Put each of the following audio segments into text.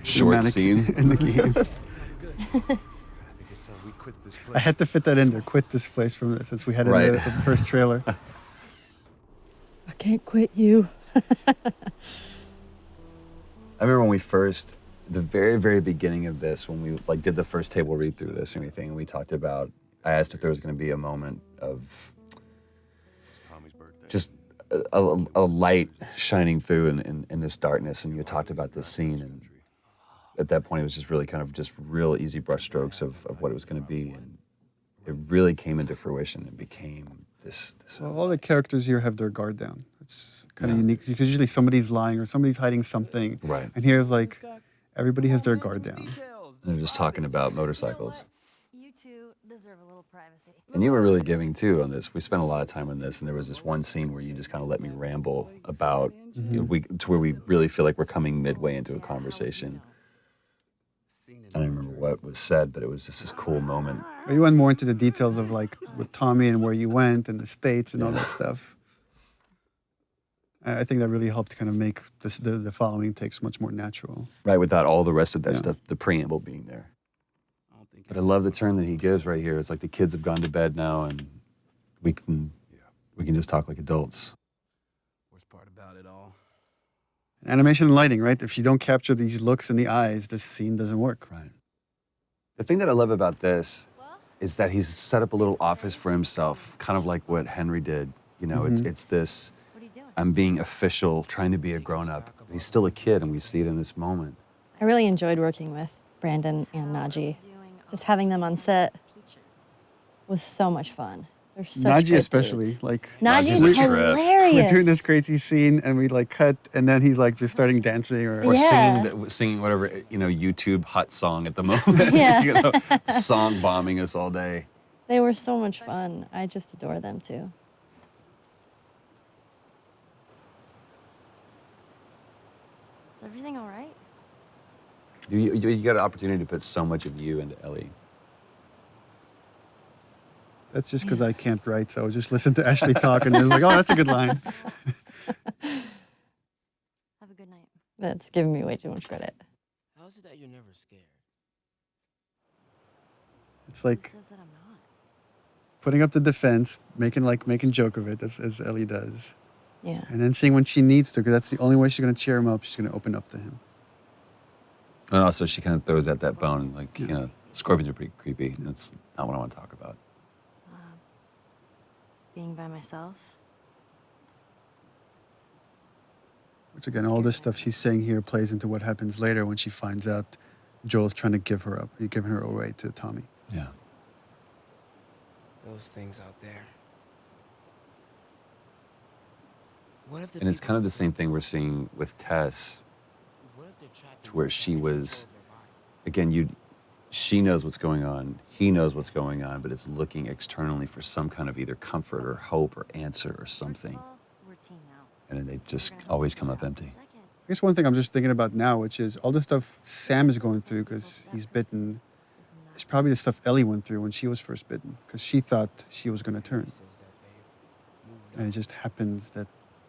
short cinematic scene in the game. I had to fit that in there. Quit this place from this, since we had it Right. in the first trailer. I can't quit you. I remember when we first, the very, very beginning of this, when we like did the first table read through this and everything, and we talked about, I asked if there was going to be a moment of just a light shining through in this darkness, and you talked about this scene, and at that point it was just really kind of just real easy brushstrokes of what it was going to be, and it really came into fruition and became this Well, all the characters here have their guard down. It's kind of unique because usually somebody's lying or somebody's hiding something. Right. And here's like everybody has their guard down. they're just talking about motorcycles. You two deserve a little privacy. And you were really giving too on this. We spent a lot of time on this, and there was this one scene where you just kind of let me ramble about you know, to where we really feel like we're coming midway into a conversation. I don't remember what was said, but it was just this cool moment. But you went more into the details of like with Tommy and where you went and the States and all that stuff. I think that really helped kind of make this, the following takes much more natural. Right, without all the rest of that stuff, the preamble being there. But I love the turn that he gives right here. It's like the kids have gone to bed now, and we can just talk like adults. Worst part about it all. Animation and lighting, right? If you don't capture these looks in the eyes, this scene doesn't work. Right. The thing that I love about this is that he's set up a little office for himself, kind of like what Henry did. You know, it's this, I'm being official, trying to be a grown-up. He's still a kid, and we see it in this moment. I really enjoyed working with Brandon and Najee. Just having them on set was so much fun. They're such Najee great especially, dudes. like Najee's a trip. hilarious. we're doing this crazy scene and we like cut and then he's like just starting dancing or Yeah. Singing whatever, you know, YouTube hot song at the moment. Yeah. You know, song bombing us all day. They were so much fun. I just adore them too. Is everything all right? You got an opportunity to put so much of you into Ellie. That's just because I can't write, so I just listen to Ashley talk and it was like, oh, that's a good line. Have a good night. That's giving me way too much credit. How is it that you're never scared? It's Who like says that I'm not? putting up the defense, making joke of it as Ellie does. Yeah. And then seeing when she needs to, because that's the only way she's going to cheer him up. She's going to open up to him. And also, she kind of throws out that bone, like, you know, scorpions are pretty creepy. That's not what I want to talk about. Being by myself. Which again, all this stuff she's saying here plays into what happens later when she finds out Joel's trying to give her up. He's giving her away to Tommy. Yeah. Those things out there. What if the And it's people kind of the who same think thing we're seeing with Tess, What if they're trapped to in where one she body was, control their body? again, she knows what's going on, he knows what's going on, but it's looking externally for some kind of either comfort or hope or answer or something. We're a team now. And then they just We're gonna always figure come it up out. empty. Second, I guess one thing I'm just thinking about now, which is all the stuff Sam is going through because he's bitten, is probably the stuff Ellie went through when she was first bitten, because she thought she was going to turn. Says that they've moved And it just happens that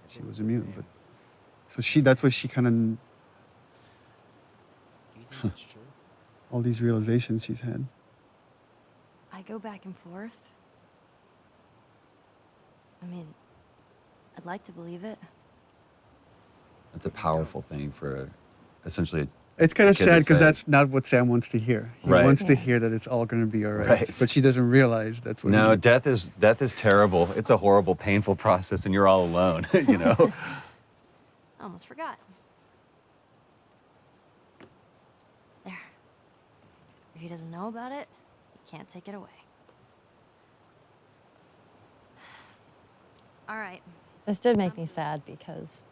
she was immune. But so that's what she kind of, on. Do you think that's true? all these realizations she's had. I go back and forth. I mean, I'd like to believe it. That's a powerful thing for essentially. It's kind of Kid sad to because say. that's not what Sam wants to hear. He Right. wants to Yeah. hear that it's all going to be all right. Right. But she doesn't realize that's what No, he death is terrible. It's a horrible, painful process, and you're all alone. You know. I almost forgot. There. If he doesn't know about it, he can't take it away. All right. This did make me sad because,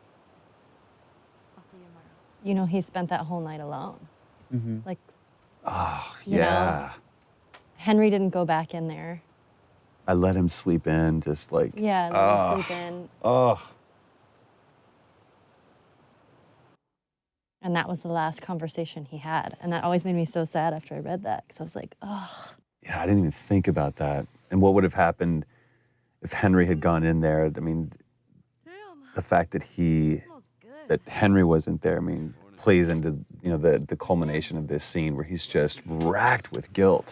I'll see you tomorrow. you know, he spent that whole night alone. Mm-hmm. Like, Oh You know? yeah. Henry didn't go back in there. I let him sleep in, just like. Yeah, let Oh. him sleep in. Oh. And that was the last conversation he had. And that always made me so sad after I read that. Because I was like, oh, Yeah, I didn't even think about that. And what would have happened if Henry had gone in there? I mean, the fact that Smells good. that Henry wasn't there, I mean, plays into, you know, the culmination of this scene where he's just racked with guilt.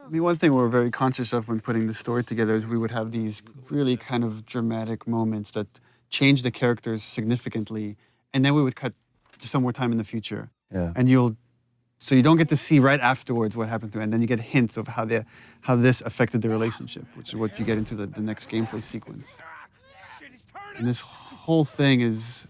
I mean, one thing we're very conscious of when putting the story together is we would have these really kind of dramatic moments that change the characters significantly, and then we would cut to some more time in the future. Yeah. And so you don't get to see right afterwards what happened to it, and then you get hints of how this affected the relationship, which is what you get into the next gameplay sequence. And this whole thing is,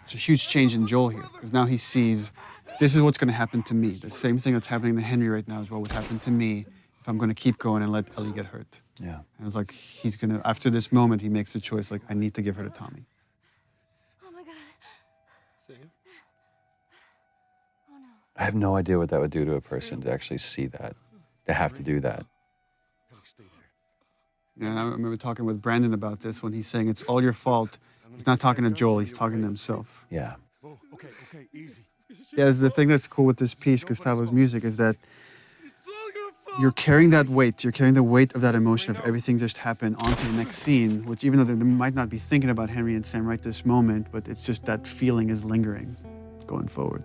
it's a huge change in Joel here, because now he sees, this is what's going to happen to me. The same thing that's happening to Henry right now is what would happen to me if I'm going to keep going and let Ellie get hurt. Yeah. And it's like, he's going to, after this moment, he makes the choice, like, I need to give her to Tommy. Oh my god. Same. Oh no. I have no idea what that would do to a person to actually see that, to have to do that. Yeah, I remember talking with Brandon about this when he's saying it's all your fault. He's not talking to Joel, he's talking to himself. Yeah. Okay, easy. Yeah, the thing that's cool with this piece, Gustavo's music, is that you're carrying that weight. You're carrying the weight of that emotion of everything just happened onto the next scene, which even though they might not be thinking about Henry and Sam right this moment, but it's just that feeling is lingering going forward.